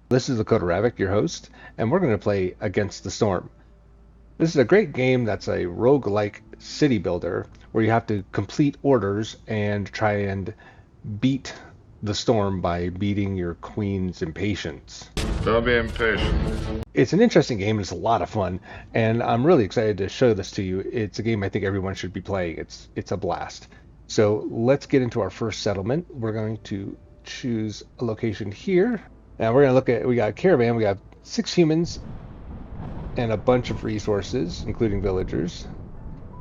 This is Lakota Ravoc, your host, and we're going to play Against the Storm. This is a great game that's a roguelike city builder where you have to complete orders and try and beat the storm by beating your queen's impatience. Don't be impatient. It's an interesting game, it's a lot of fun, and I'm really excited to show this to you. It's a game I think everyone should be playing. It's a blast. So let's get into our first settlement. We're going to choose a location here. Now we're going to look at, we got a caravan, we got 6 humans and a bunch of resources, including villagers.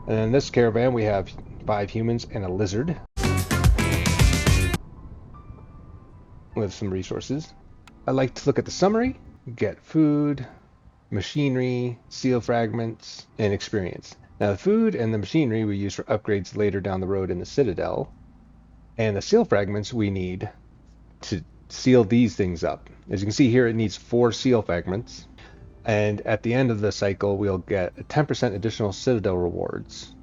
And in this caravan we have 5 humans and a lizard with some resources. I like to look at the summary, get food, machinery, seal fragments, and experience. Now the food and the machinery we use for upgrades later down the road in the Citadel, and the seal fragments we need to seal these things up. As you can see here, it needs 4 seal fragments, and at the end of the cycle we'll get a 10% additional Citadel rewards,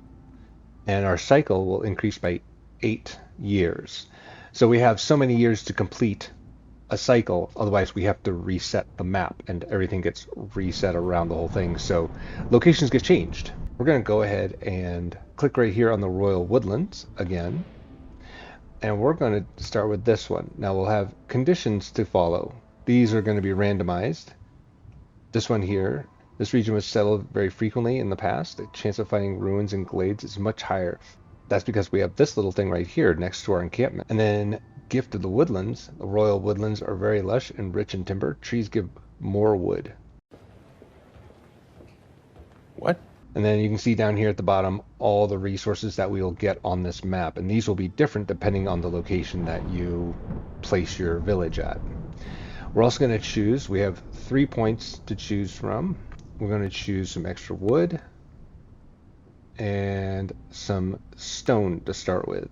and our cycle will increase by 8 years. So we have so many years to complete a cycle, otherwise we have to reset the map and everything gets reset around the whole thing, so locations get changed. We're going to go ahead and click right here on the Royal Woodlands again, and we're going to start with this one. Now we'll have conditions to follow. These are going to be randomized. This one here, this region was settled very frequently in the past. The chance of finding ruins and glades is much higher. That's because we have this little thing right here next to our encampment. And then Gift of the Woodlands. The Royal Woodlands are very lush and rich in timber. Trees give more wood. What? And then you can see down here at the bottom all the resources that we will get on this map, and these will be different depending on the location that you place your village at. We're also going to choose, we have 3 points to choose from. We're going to choose some extra wood and some stone to start with,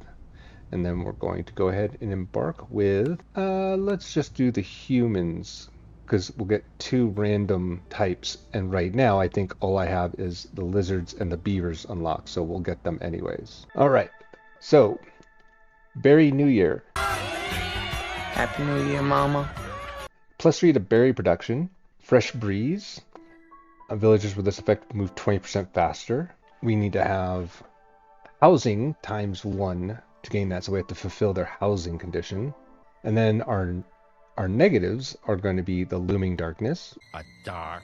and then we're going to go ahead and embark with let's just do the humans, because we'll get 2 random types, and right now I think all I have is the lizards and the beavers unlocked, so we'll get them anyways. Alright, so berry new year. Happy New Year, Mama. +3 to berry production. Fresh breeze. Villagers with this effect move 20% faster. We need to have housing ×1 to gain that, so we have to fulfill their housing condition. And then our negatives are going to be the looming darkness. A dark,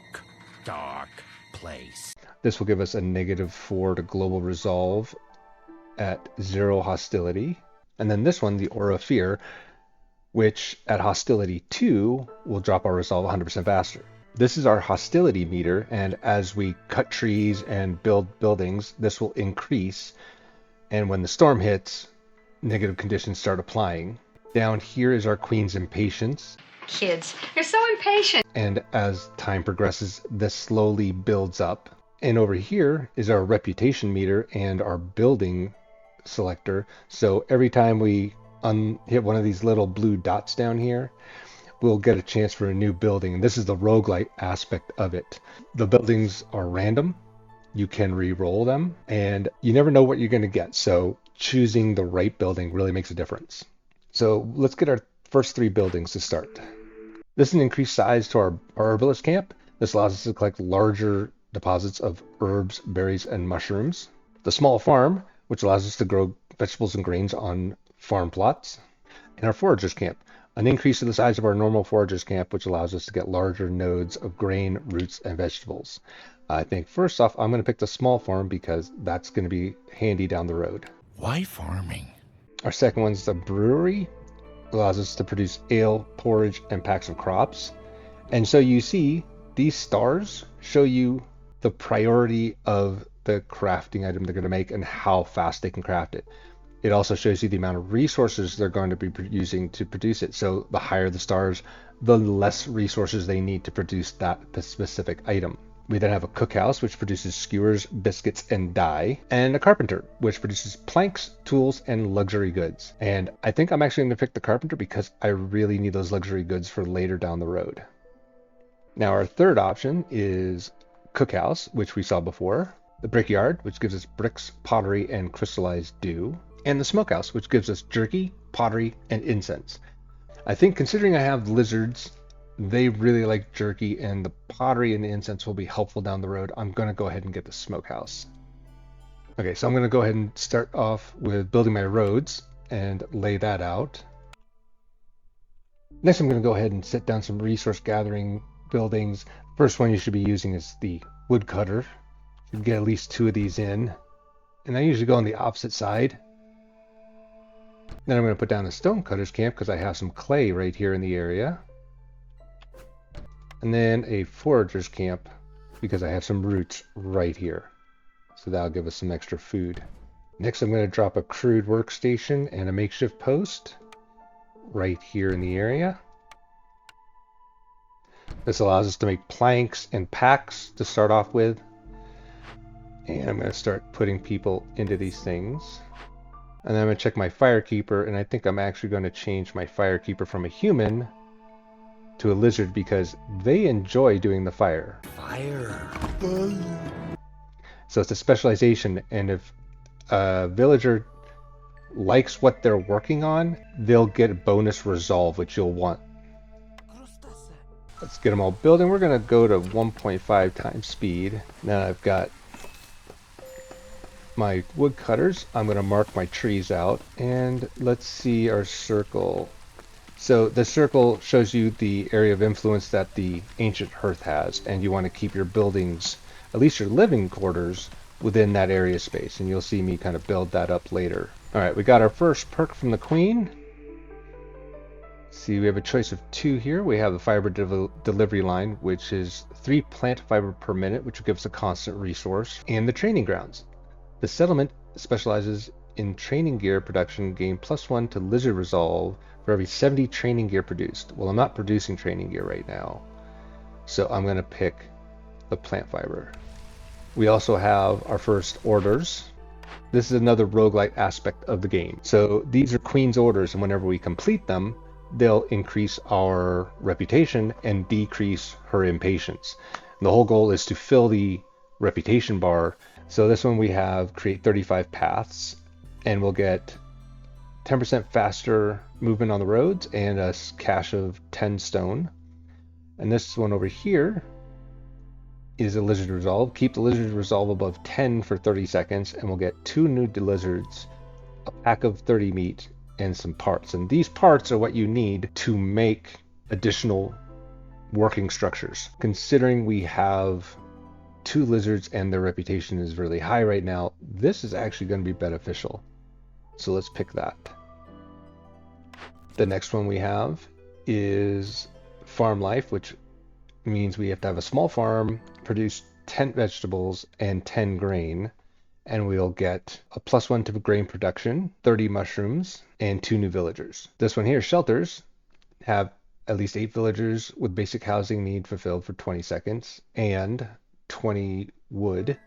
dark place. This will give us a -4 to global resolve at 0 hostility. And then this one, the aura of fear, which at hostility 2 will drop our resolve 100% faster. This is our hostility meter, and as we cut trees and build buildings, this will increase. And when the storm hits, negative conditions start applying. Down here is our queen's impatience. Kids, you're so impatient. And as time progresses, this slowly builds up. And over here is our reputation meter and our building selector. So every time we hit one of these little blue dots down here, we'll get a chance for a new building. And this is the roguelite aspect of it. The buildings are random. You can re-roll them, and you never know what you're going to get. So choosing the right building really makes a difference. So let's get our first 3 buildings to start. This is an increased size to our herbalist camp. This allows us to collect larger deposits of herbs, berries, and mushrooms. The small farm, which allows us to grow vegetables and grains on farm plots. And our foragers camp, an increase in the size of our normal foragers camp, which allows us to get larger nodes of grain, roots, and vegetables. I think first off, I'm going to pick the small farm because that's going to be handy down the road. Why farming? Our second one's the brewery. Allows us to produce ale, porridge, and packs of crops. And so you see, these stars show you the priority of the crafting item they're going to make and how fast they can craft it. It also shows you the amount of resources they're going to be using to produce it. So the higher the stars, the less resources they need to produce that specific item. We then have a cookhouse, which produces skewers, biscuits, and dye, and a carpenter, which produces planks, tools, and luxury goods. And I think I'm actually going to pick the carpenter because I really need those luxury goods for later down the road. Now our third option is cookhouse, which we saw before, the brickyard, which gives us bricks, pottery, and crystallized dew, and the smokehouse, which gives us jerky, pottery, and incense. I think considering I have lizards They really like jerky, and the pottery and the incense will be helpful down the road. I'm going to go ahead and get the smokehouse. Okay, so I'm going to go ahead and start off with building my roads and lay that out. Next, I'm going to go ahead and set down some resource gathering buildings. First one you should be using is the woodcutter. You can get at least 2 of these in. And I usually go on the opposite side. Then I'm going to put down a stonecutter's camp because I have some clay right here in the area. And then a forager's camp because I have some roots right here. So that'll give us some extra food. Next, I'm going to drop a crude workstation and a makeshift post right here in the area. This allows us to make planks and packs to start off with. And I'm going to start putting people into these things. And then I'm going to check my firekeeper, and I think I'm actually going to change my firekeeper from a human to a lizard because they enjoy doing the fire. Fire. So it's a specialization, and if a villager likes what they're working on, they'll get bonus resolve, which you'll want. Let's get them all building. We're going to go to 1.5 times speed. Now I've got my woodcutters. I'm going to mark my trees out, and let's see our circle. So the circle shows you the area of influence that the ancient hearth has, and you want to keep your buildings, at least your living quarters, within that area space, and you'll see me kind of build that up later. Alright, we got our first perk from the queen. See, we have a choice of 2 here. We have the fiber delivery line, which is 3 plant fiber per minute, which gives a constant resource, and the training grounds. The settlement specializes in training gear production, gain +1 to lizard resolve for every 70 training gear produced. Well, I'm not producing training gear right now, so I'm going to pick the plant fiber. We also have our first orders. This is another roguelite aspect of the game. So these are Queen's orders, and whenever we complete them, they'll increase our reputation and decrease her impatience. And the whole goal is to fill the reputation bar. So this one we have create 35 paths, and we'll get 10% faster movement on the roads and a cache of 10 stone. And this one over here is a lizard resolve. Keep the lizard resolve above 10 for 30 seconds, and we'll get 2 new lizards, a pack of 30 meat, and some parts. And these parts are what you need to make additional working structures. Considering we have 2 lizards and their reputation is really high right now, this is actually going to be beneficial. So let's pick that. The next one we have is farm life, which means we have to have a small farm, produce 10 vegetables and 10 grain, and we'll get a +1 to grain production, 30 mushrooms, and 2 new villagers. This one here, shelters, have at least 8 villagers with basic housing need fulfilled for 20 seconds, and 20 wood,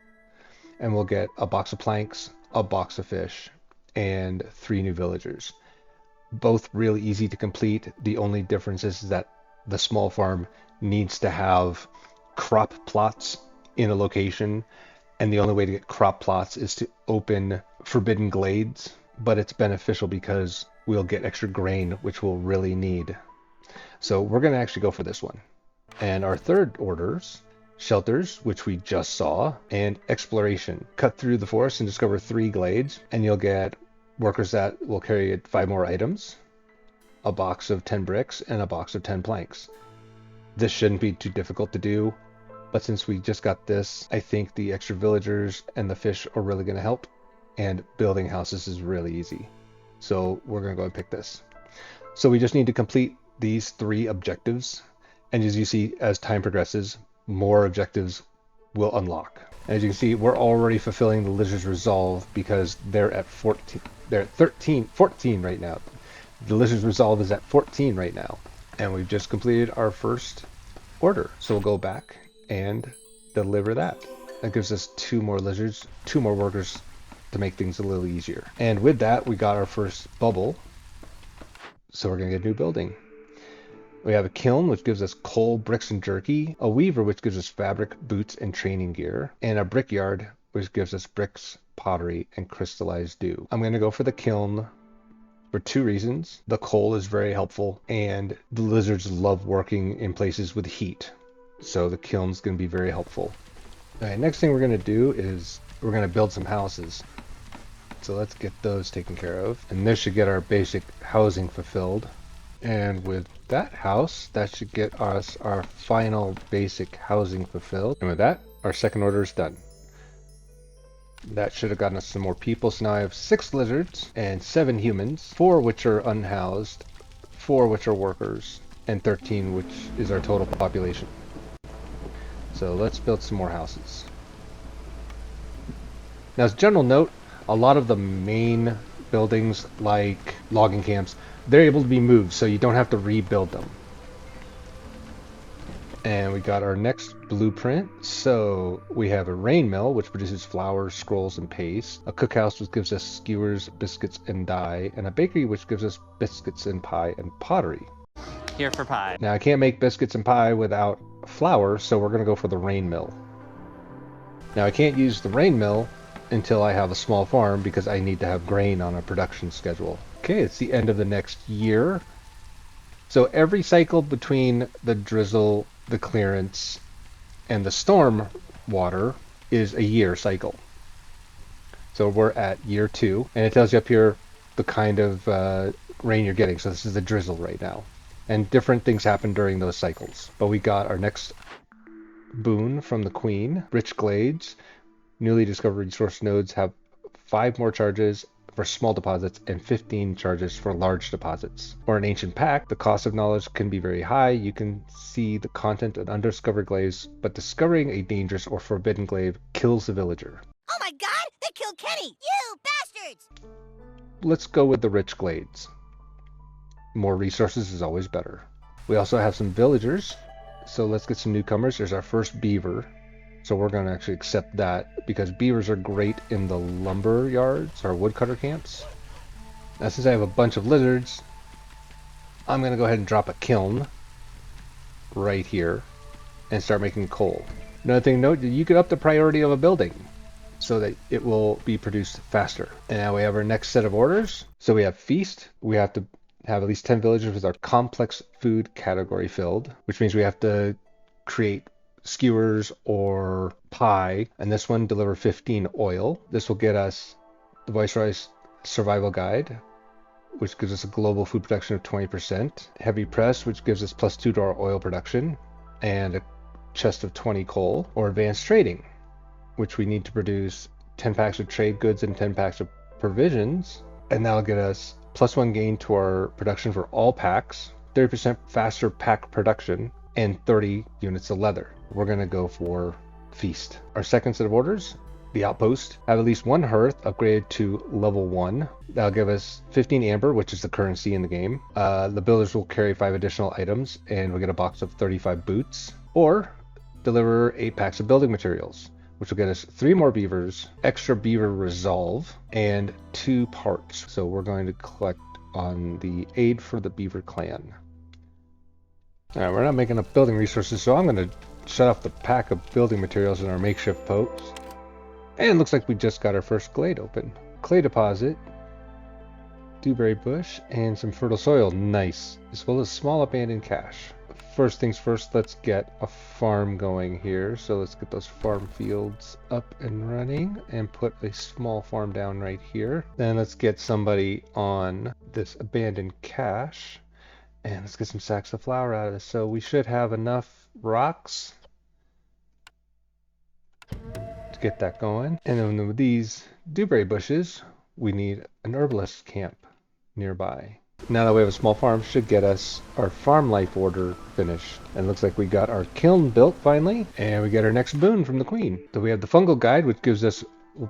and we'll get a box of planks, a box of fish, and 3 new villagers. Both really easy to complete. The only difference is that the small farm needs to have crop plots in a location, and the only way to get crop plots is to open forbidden glades, but it's beneficial because we'll get extra grain, which we'll really need. So we're going to actually go for this one. And our third orders, shelters, which we just saw, and exploration. Cut through the forest and discover 3 glades, and you'll get workers that will carry 5 more items, a box of 10 bricks, and a box of 10 planks. This shouldn't be too difficult to do, but since we just got this, I think the extra villagers and the fish are really going to help, and building houses is really easy. So we're going to go and pick this. So we just need to complete these 3 objectives, and as you see, as time progresses, more objectives will unlock. And as you can see, we're already fulfilling the lizard's resolve because they're at 14. They're at 14 right now. The lizard's resolve is at 14 right now. And we've just completed our first order. So we'll go back and deliver that. That gives us 2 more lizards, 2 more workers to make things a little easier. And with that, we got our first bubble. So we're going to get a new building. We have a kiln, which gives us coal, bricks, and jerky. A weaver, which gives us fabric, boots, and training gear. And a brickyard, which gives us bricks, pottery, and crystallized dew. I'm going to go for the kiln for two reasons. The coal is very helpful, and the lizards love working in places with heat. So the kiln's going to be very helpful. All right, next thing we're going to do is we're going to build some houses. So let's get those taken care of. And this should get our basic housing fulfilled. And with that house, that should get us our final basic housing fulfilled. And with that, our second order is done. That should have gotten us some more people. So now I have 6 lizards and 7 humans, 4 which are unhoused, 4 which are workers, and 13 which is our total population. So let's build some more houses. Now, as a general note, a lot of the main buildings like logging camps, they're able to be moved, so you don't have to rebuild them. And we got our next blueprint. So we have a rain mill, which produces flour, scrolls, and paste. A cookhouse, which gives us skewers, biscuits, and dye. And a bakery, which gives us biscuits and pie and pottery. Here for pie. Now, I can't make biscuits and pie without flour, so we're going to go for the rain mill. Now, I can't use the rain mill until I have a small farm because I need to have grain on a production schedule. Okay, it's the end of the next year. So every cycle between the drizzle, the clearance, and the storm water is a year cycle. So we're at year 2, and it tells you up here the kind of rain you're getting. So this is the drizzle right now. And different things happen during those cycles. But we got our next boon from the Queen, Rich Glades. Newly discovered resource nodes have 5 more charges for small deposits and 15 charges for large deposits. For an ancient pack, the cost of knowledge can be very high. You can see the content of undiscovered glaives, but discovering a dangerous or forbidden glaive kills the villager. Oh my god, they killed Kenny! You bastards! Let's go with the Rich Glades. More resources is always better. We also have some villagers, so let's get some newcomers. There's our first beaver. So we're going to actually accept that because beavers are great in the lumber yards or woodcutter camps. Now, since I have a bunch of lizards, I'm going to go ahead and drop a kiln right here and start making coal. Another thing to note, you can up the priority of a building so that it will be produced faster. And now we have our next set of orders. So we have feast. We have to have at least 10 villagers with our complex food category filled, which means we have to create skewers or pie, and this one deliver 15 oil. This will get us the Viceroy's survival guide, which gives us a global food production of 20%, heavy press, which gives us +2 to our oil production, and a chest of 20 coal, or advanced trading, which we need to produce 10 packs of trade goods and 10 packs of provisions, and that'll get us +1 gain to our production for all packs, 30% faster pack production, and 30 units of leather. We're going to go for feast. Our second set of orders, the outpost, have at least 1 hearth upgraded to level 1. That'll give us 15 amber, which is the currency in the game. The builders will carry 5 additional items, and we'll get a box of 35 boots. Or deliver 8 packs of building materials, which will get us 3 more beavers, extra beaver resolve, and 2 parts. So we're going to collect on the aid for the beaver clan. Alright, we're not making enough building resources, so I'm going to shut off the pack of building materials in our makeshift post. And it looks like we just got our first glade open. Clay deposit, dewberry bush, and some fertile soil. Nice. As well as small abandoned cache. First things first, let's get a farm going here. So let's get those farm fields up and running and put a small farm down right here. Then let's get somebody on this abandoned cache. And let's get some sacks of flour out of this. So we should have enough rocks to get that going. And then with these dewberry bushes, we need an herbalist camp nearby. Now that we have a small farm, should get us our farm life order finished. And it looks like we got our kiln built finally, and we get our next boon from the Queen. So we have the fungal guide, which gives us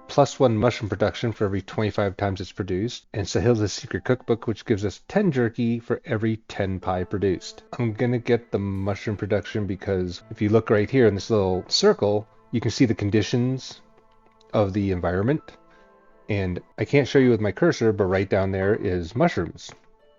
+1 mushroom production for every 25 times it's produced, and Sahil's secret cookbook, which gives us 10 jerky for every 10 pie produced. I'm gonna get the mushroom production because if you look right here in this little circle, you can see the conditions of the environment, and I can't show you with my cursor, but right down there is mushrooms.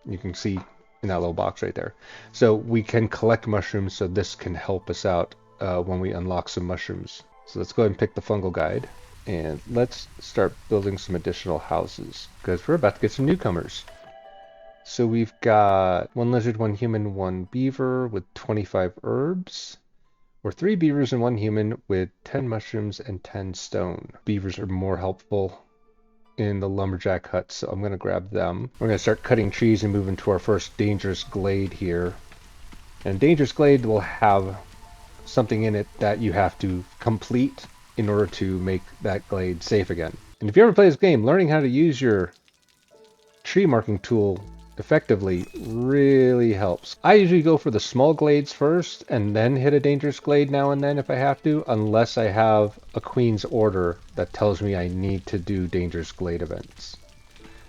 You can see in that little box right there. So we can collect mushrooms, so this can help us out when we unlock some mushrooms. So let's go ahead and pick the fungal guide. And let's start building some additional houses because we're about to get some newcomers. So we've got 1 lizard, 1 human, 1 beaver with 25 herbs, or 3 beavers and 1 human with 10 mushrooms and 10 stone. Beavers are more helpful in the lumberjack hut, so I'm going to grab them. We're going to start cutting trees and move into our first dangerous glade here. And dangerous glade will have something in it that you have to complete in order to make that glade safe again. And if you ever play this game, learning how to use your tree marking tool effectively really helps. I usually go for the small glades first and then hit a dangerous glade now and then if I have to, unless I have a queen's order that tells me I need to do dangerous glade events.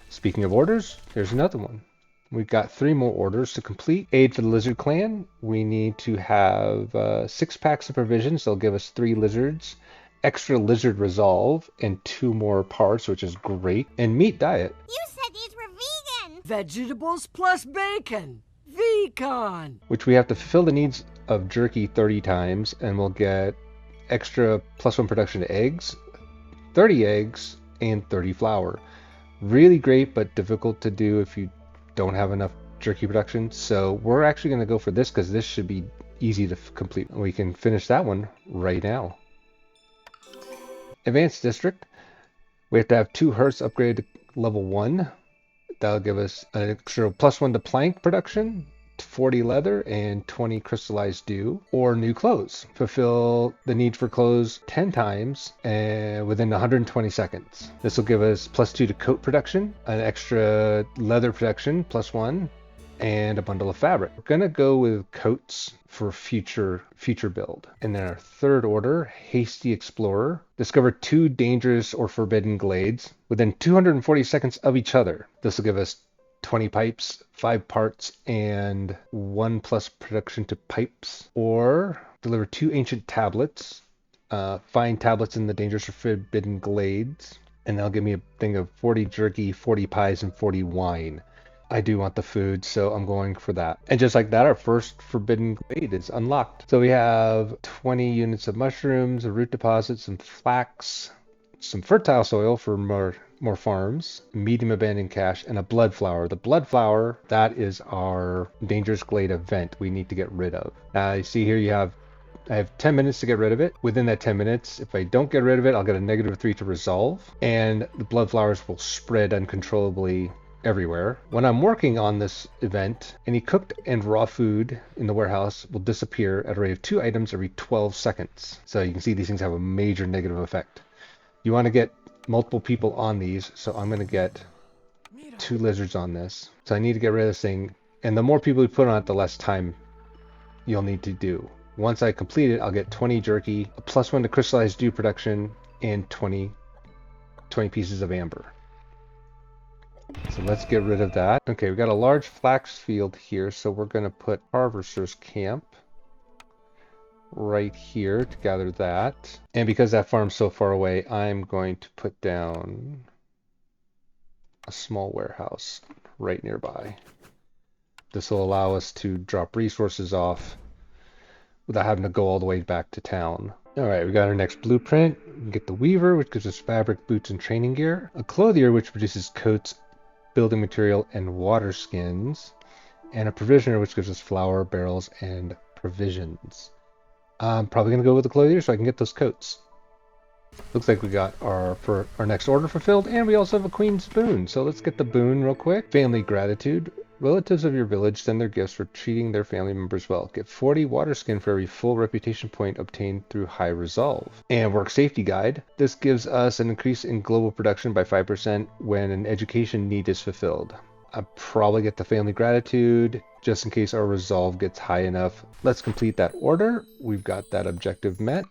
Speaking of orders, here's another one. We've got 3 more orders to complete. Aid for the lizard clan. We need to have 6 packs of provisions. They'll give us 3 lizards. Extra lizard resolve and 2 more parts, which is great. And meat diet. You said these were vegan! Vegetables plus bacon. Vegan! Which we have to fulfill the needs of jerky 30 times, and we'll get extra +1 production eggs, 30 eggs, and 30 flour. Really great, but difficult to do if you don't have enough jerky production. So we're actually going to go for this because this should be easy to complete. We can finish that one right now. Advanced District. We have to have 2 hearths upgraded to level 1. That'll give us an extra +1 to plank production, 40 leather, and 20 crystallized dew, or new clothes. Fulfill the need for clothes 10 times within 120 seconds. This will give us +2 to coat production, an extra leather production +1, and a bundle of fabric. We're gonna go with coats for future build. And then our 3rd order, Hasty Explorer. Discover 2 dangerous or forbidden glades within 240 seconds of each other. This will give us 20 pipes, 5 parts, and 1 plus production to pipes. Or deliver 2 ancient tablets. Find tablets in the dangerous or forbidden glades. And that'll give me a thing of 40 jerky, 40 pies, and 40 wine. I do want the food, so I'm going for that. And just like that, our first forbidden glade is unlocked. So we have 20 units of mushrooms, a root deposit, some flax, some fertile soil for more farms, medium abandoned cache, and a blood flower. The blood flower, that is our dangerous glade event we need to get rid of. Now you see here I have 10 minutes to get rid of it. Within that 10 minutes, if I don't get rid of it, I'll get a -3 to resolve. And the blood flowers will spread uncontrollably everywhere. When I'm working on this event, any cooked and raw food in the warehouse will disappear at a rate of 2 items every 12 seconds. So you can see these things have a major negative effect. You want to get multiple people on these, so I'm going to get 2 lizards on this. So I need to get rid of this thing, and the more people you put on it, the less time you'll need to do. Once I complete it, I'll get 20 jerky, a +1 to crystallized dew production, and 20 pieces of amber. So let's get rid of that. Okay, we've got a large flax field here, so we're going to put harvester's camp right here to gather that. And because that farm's so far away, I'm going to put down a small warehouse right nearby. This will allow us to drop resources off without having to go all the way back to town. Alright, we got our next blueprint. We can get the weaver, which gives us fabric, boots, and training gear. A clothier, which produces coats, building material, and water skins. And a provisioner, which gives us flour, barrels, and provisions. I'm probably going to go with the clothier so I can get those coats. Looks like we got our next order fulfilled, and we also have a queen's boon. So let's get the boon real quick. Family gratitude. Relatives of your village send their gifts for treating their family members well. Get 40 water skin for every full reputation point obtained through high resolve. And work safety guide. This gives us an increase in global production by 5% when an education need is fulfilled. I'll probably get the family gratitude just in case our resolve gets high enough. Let's complete that order. We've got that objective met.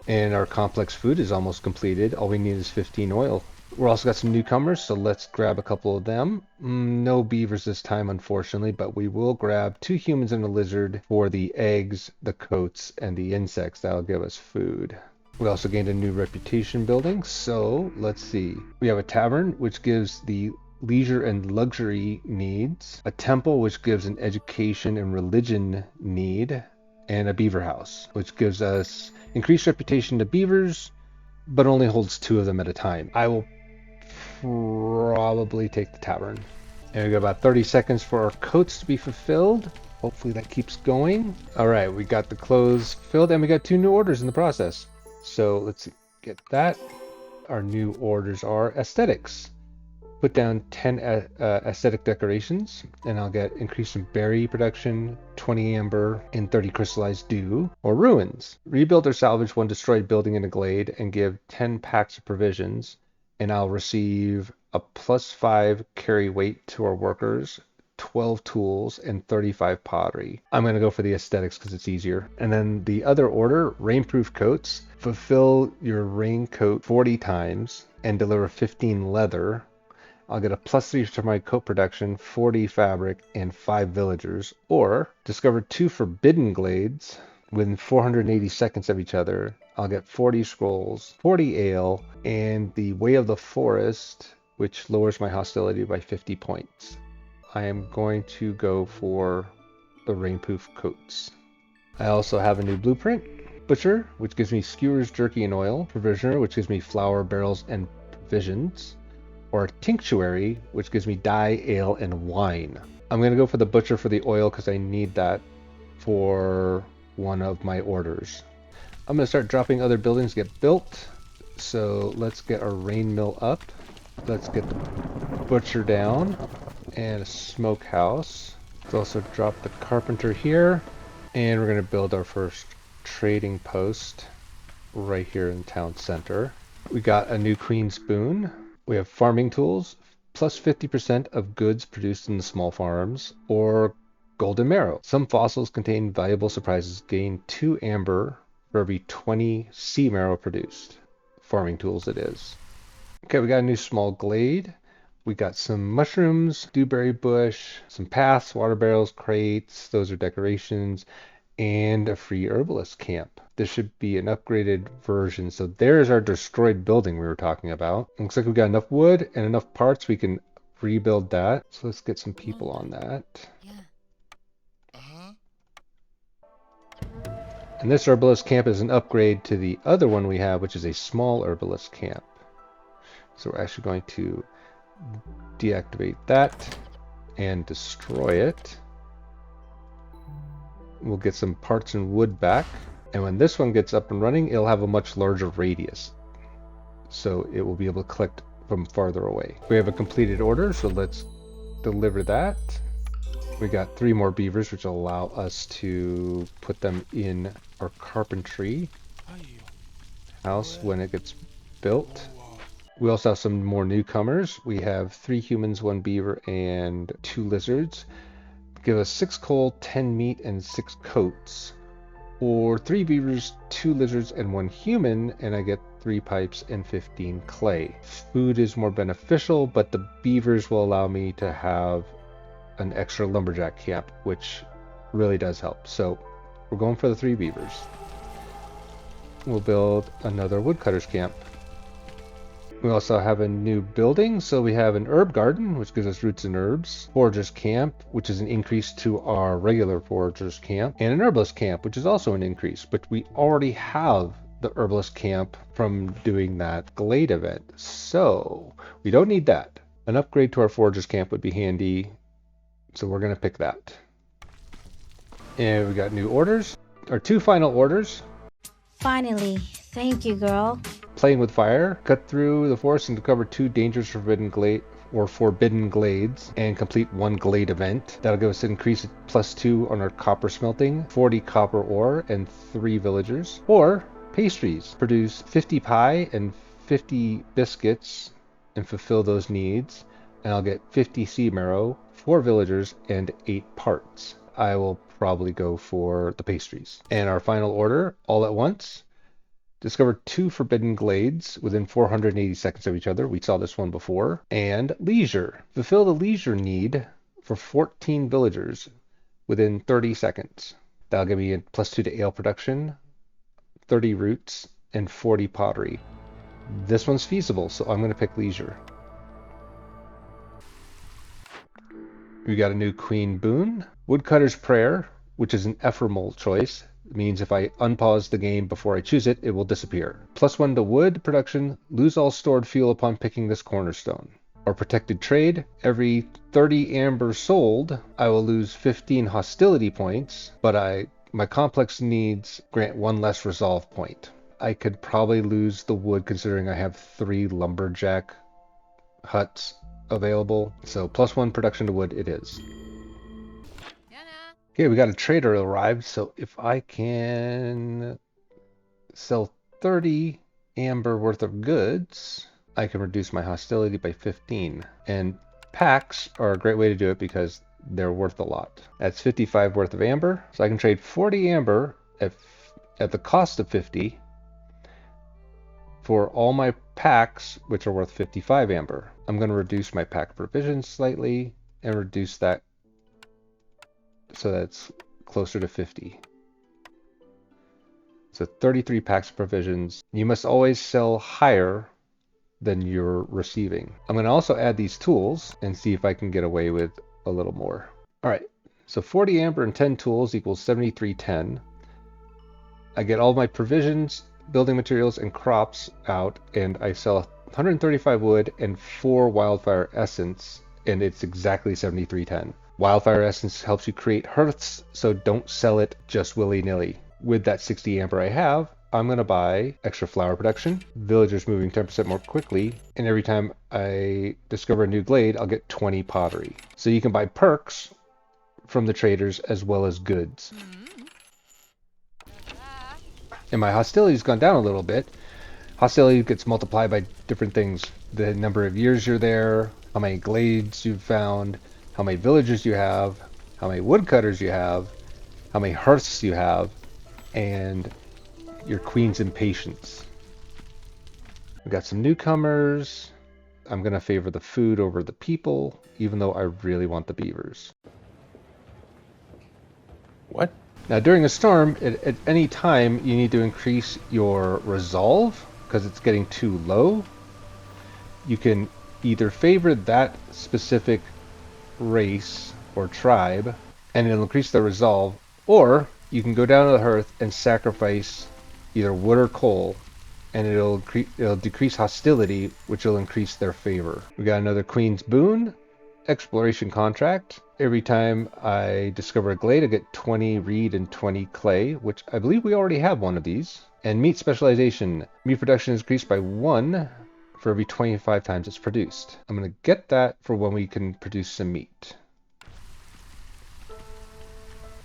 And our complex food is almost completed. All we need is 15 oil. We're also got some newcomers, so let's grab a couple of them. No beavers this time, unfortunately, but we will grab 2 humans and a lizard for the eggs, the coats, and the insects. That'll give us food. We also gained a new reputation building, so let's see. We have a tavern, which gives the leisure and luxury needs, a temple, which gives an education and religion need, and a beaver house, which gives us increased reputation to beavers, but only holds 2 of them at a time. I will probably take the tavern. And we got about 30 seconds for our coats to be fulfilled. Hopefully that keeps going. All right, we got the clothes filled and we got 2 new orders in the process. So let's get that. Our new orders are aesthetics. Put down 10 aesthetic decorations and I'll get increase in berry production, 20 amber, and 30 crystallized dew. Or ruins. Rebuild or salvage one destroyed building in a glade and give 10 packs of provisions, and I'll receive a +5 carry weight to our workers, 12 tools, and 35 pottery. I'm going to go for the aesthetics because it's easier. And then the other order, rainproof coats. Fulfill your raincoat 40 times and deliver 15 leather. I'll get a +3 to my coat production, 40 fabric, and 5 villagers. Or discover 2 forbidden glades within 480 seconds of each other. I'll get 40 scrolls, 40 ale, and the Way of the Forest, which lowers my hostility by 50 points. I am going to go for the rainproof coats. I also have a new blueprint. Butcher, which gives me skewers, jerky, and oil. Provisioner, which gives me flour, barrels, and provisions. Or tinctuary, which gives me dye, ale, and wine. I'm going to go for the butcher for the oil because I need that for one of my orders. I'm going to start dropping other buildings to get built. So let's get our rain mill up. Let's get the butcher down and a smokehouse. Let's also drop the carpenter here. And we're going to build our first trading post right here in town center. We got a new queen spoon. We have farming tools, plus 50% of goods produced in the small farms, or golden marrow. Some fossils contain valuable surprises. Gain 2 amber for every 20 sea marrow produced. Farming tools it is. Okay, we got a new small glade. We got some mushrooms, dewberry bush, some paths, water barrels, crates, those are decorations, and a free herbalist camp. This should be an upgraded version. So there's our destroyed building we were talking about. Looks like we got enough wood and enough parts. We can rebuild that. So let's get some people on that. And this herbalist camp is an upgrade to the other one we have, which is a small herbalist camp. So we're actually going to deactivate that and destroy it. We'll get some parts and wood back. And when this one gets up and running, it'll have a much larger radius. So it will be able to collect from farther away. We have a completed order, so let's deliver that. We got 3 more beavers, which will allow us to put them in our carpentry house when it gets built. We also have some more newcomers. We have 3 humans, 1 beaver, and 2 lizards. Give us 6 coal, 10 meat, and 6 coats. Or 3 beavers, 2 lizards, and 1 human, and I get 3 pipes and 15 clay. Food is more beneficial, but the beavers will allow me to have an extra lumberjack camp, which really does help. So we're going for the 3 beavers. We'll build another woodcutter's camp. We also have a new building, so we have an herb garden, which gives us roots and herbs, forager's camp, which is an increase to our regular forager's camp, and an herbalist camp, which is also an increase, but we already have the herbalist camp from doing that glade event, so we don't need that. An upgrade to our forager's camp would be handy, so we're going to pick that. And we got new orders, our 2 final orders. Finally. Thank you, girl. Playing with fire, cut through the forest and discover 2 dangerous forbidden glades and complete 1 glade event. That'll give us an increase of +2 on our copper smelting, 40 copper ore, and 3 villagers. Or pastries, produce 50 pie and 50 biscuits and fulfill those needs. And I'll get 50 sea marrow, 4 villagers, and 8 parts. I will probably go for the pastries. And our final order, all at once. Discover 2 forbidden glades within 480 seconds of each other. We saw this one before. And leisure. Fulfill the leisure need for 14 villagers within 30 seconds. That'll give me a +2 to ale production, 30 roots, and 40 pottery. This one's feasible, so I'm going to pick leisure. We got a new queen boon. Woodcutter's prayer, which is an ephemeral choice. It means if I unpause the game before I choose it, it will disappear. +1 to wood production. Lose all stored fuel upon picking this cornerstone. or protected trade. Every 30 amber sold, I will lose 15 hostility points, but my complex needs grant 1 less resolve point. I could probably lose the wood considering I have 3 lumberjack huts available. So +1 production to wood it is. Okay, we got a trader arrived, so if I can sell 30 amber worth of goods, I can reduce my hostility by 15. And packs are a great way to do it because they're worth a lot. That's 55 worth of amber, so I can trade 40 amber at the cost of 50 for all my packs, which are worth 55 amber. I'm going to reduce my pack provisions slightly and reduce that so that's closer to 50. So 33 packs of provisions. You must always sell higher than you're receiving. I'm going to also add these tools and see if I can get away with a little more. All right, so 40 amber and 10 tools equals 7310. I get all my provisions, building materials, and crops out, and I sell 135 wood and 4 wildfire essence, and it's exactly 7310. Wildfire essence helps you create hearths, so don't sell it just willy-nilly. With that 60 amber I have, I'm going to buy extra flower production, villagers moving 10% more quickly, and every time I discover a new glade, I'll get 20 pottery. So you can buy perks from the traders as well as goods. And my hostility's gone down a little bit. Hostility gets multiplied by different things. The number of years you're there, how many glades you've found, how many villagers you have, how many woodcutters you have, how many hearths you have, and your queen's impatience. We got some newcomers. I'm going to favor the food over the people, even though I really want the beavers. What? Now during a storm, at any time, you need to increase your resolve because it's getting too low. You can either favor that specific race or tribe and it'll increase their resolve, or you can go down to the hearth and sacrifice either wood or coal and it'll decrease hostility, which will increase their favor. We got another Queen's Boon exploration contract. Every time I discover a glade, I get 20 reed and 20 clay, which I believe we already have one of these. And meat specialization. Meat production is increased by 1 for every 25 times it's produced. I'm going to get that for when we can produce some meat.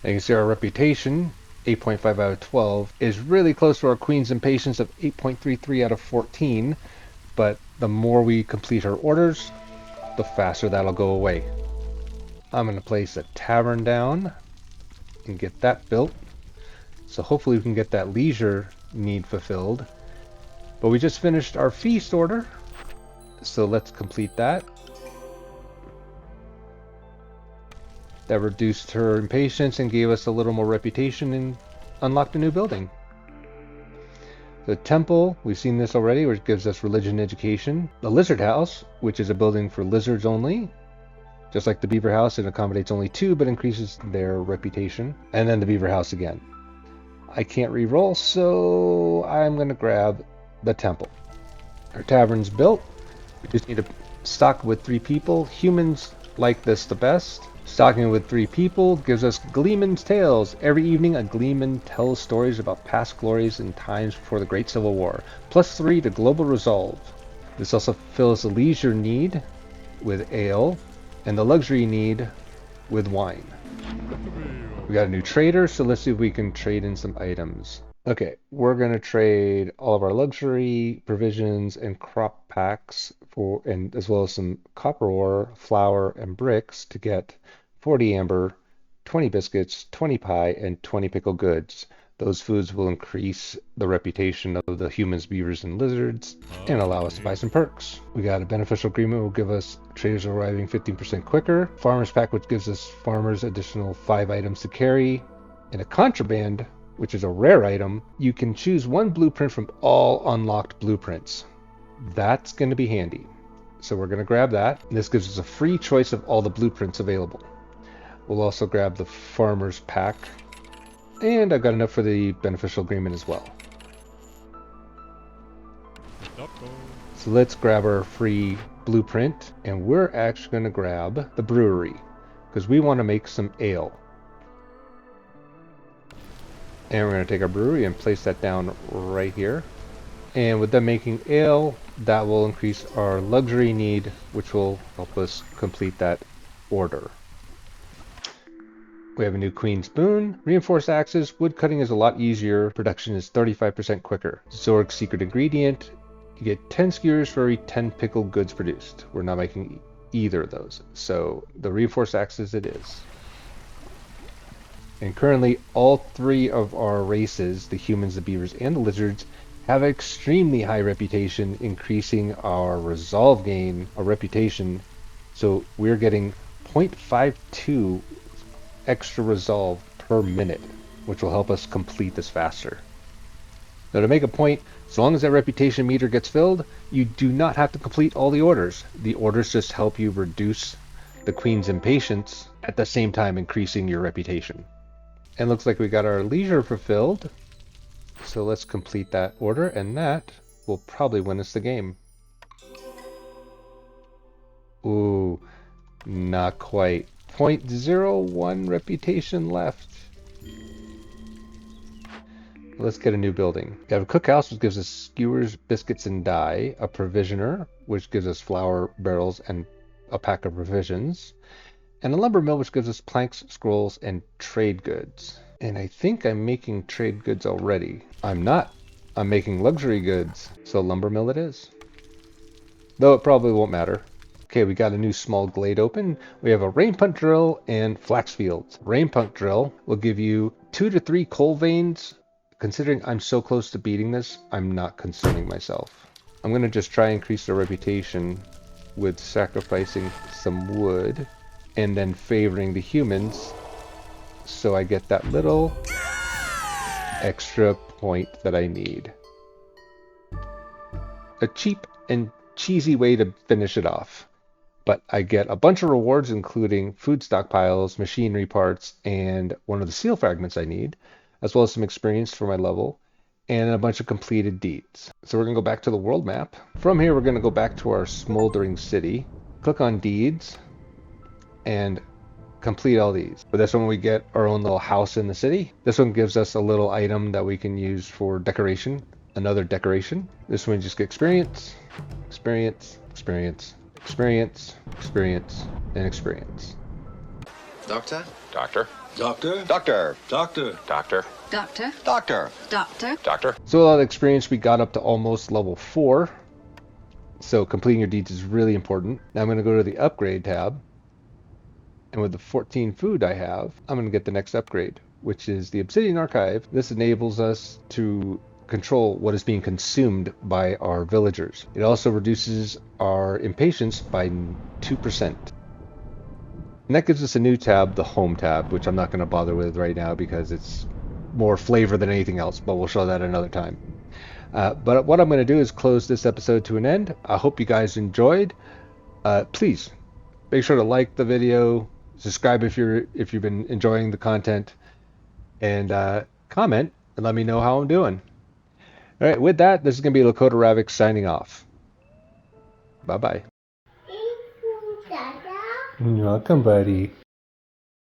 And you can see our reputation, 8.5 out of 12, is really close to our Queen's Impatience of 8.33 out of 14. But the more we complete our orders, the faster that'll go away. I'm going to place a tavern down and get that built. So hopefully we can get that leisure need fulfilled. But we just finished our feast order, so let's complete that. That reduced her impatience and gave us a little more reputation and unlocked a new building. The temple, we've seen this already, which gives us religion education. The lizard house, which is a building for lizards only. Just like the beaver house, it accommodates only 2, but increases their reputation. And then the beaver house again. I can't re-roll, so I'm going to grab the temple. Our tavern's built. We just need to stock with 3 people. Humans like this the best. Stocking with 3 people gives us Gleeman's Tales. Every evening, a Gleeman tells stories about past glories and times before the Great Civil War. +3 to Global Resolve. This also fills the leisure need with ale and the luxury need with wine. We got a new trader, so let's see if we can trade in some items. Okay, we're going to trade all of our luxury provisions and crop packs and as well as some copper ore, flour, and bricks to get 40 amber, 20 biscuits, 20 pie, and 20 pickled goods. Those foods will increase the reputation of the humans, beavers, and lizards and allow us to buy some perks. We got a beneficial agreement will give us traders arriving 15% quicker. Farmer's pack, which gives us farmers additional 5 items to carry. And a contraband, which is a rare item, you can choose 1 blueprint from all unlocked blueprints. That's going to be handy. So we're going to grab that. This gives us a free choice of all the blueprints available. We'll also grab the farmer's pack. And I've got enough for the beneficial agreement as well. So let's grab our free blueprint, and we're actually going to grab the brewery because we want to make some ale. And we're going to take our brewery and place that down right here. And with them making ale, that will increase our luxury need, which will help us complete that order. We have a new queen's boon. Reinforced axes. Wood cutting is a lot easier. Production is 35% quicker. Zorg's secret ingredient. You get 10 skewers for every 10 pickled goods produced. We're not making either of those. So the reinforced axes it is. And currently all three of our races, the humans, the beavers, and the lizards, have an extremely high reputation, increasing our resolve gain, our reputation. So we're getting 0.52 extra resolve per minute, which will help us complete this faster. Now to make a point, as long as that reputation meter gets filled, you do not have to complete all the orders. The orders just help you reduce the queen's impatience, at the same time increasing your reputation. And looks like we got our leisure fulfilled. So let's complete that order, and that will probably win us the game. Ooh, not quite. 0.01 reputation left. Let's get a new building. We have a cookhouse, which gives us skewers, biscuits, and dye. A provisioner, which gives us flour barrels and a pack of provisions. And a lumber mill, which gives us planks, scrolls, and trade goods. And I think I'm making trade goods already. I'm not. I'm making luxury goods. So lumber mill it is. Though it probably won't matter. Okay, we got a new small glade open. We have a rain punt drill and flax fields. Rain punt drill will give you 2 to 3 coal veins. Considering I'm so close to beating this, I'm not concerning myself. I'm going to just try and increase the reputation with sacrificing some wood and then favoring the humans, so I get that little extra point that I need. A cheap and cheesy way to finish it off. But I get a bunch of rewards, including food stockpiles, machinery parts, and one of the seal fragments I need, as well as some experience for my level, and a bunch of completed deeds. So we're going to go back to the world map. From here, we're going to go back to our smoldering city, click on deeds, and complete all these. But this one we get our own little house in the city. This one gives us a little item that we can use for decoration, another decoration. This one just get experience, experience, experience, experience, experience, and experience. Doctor? Doctor? Doctor? Doctor? Doctor? Doctor? Doctor? Doctor? Doctor? Doctor? So with all the experience, we got up to almost level 4. So completing your deeds is really important. Now I'm going to go to the upgrade tab. And with the 14 food I have, I'm going to get the next upgrade, which is the Obsidian Archive. This enables us to control what is being consumed by our villagers. It also reduces our impatience by 2%. And that gives us a new tab, the Home tab, which I'm not going to bother with right now because it's more flavor than anything else, but we'll show that another time. But what I'm going to do is close this episode to an end. I hope you guys enjoyed. Please make sure to like the video, subscribe if you've been enjoying the content, and comment and let me know how I'm doing. All right, with that, this is going to be Lakota Ravoc signing off. Bye-bye. You're welcome, buddy.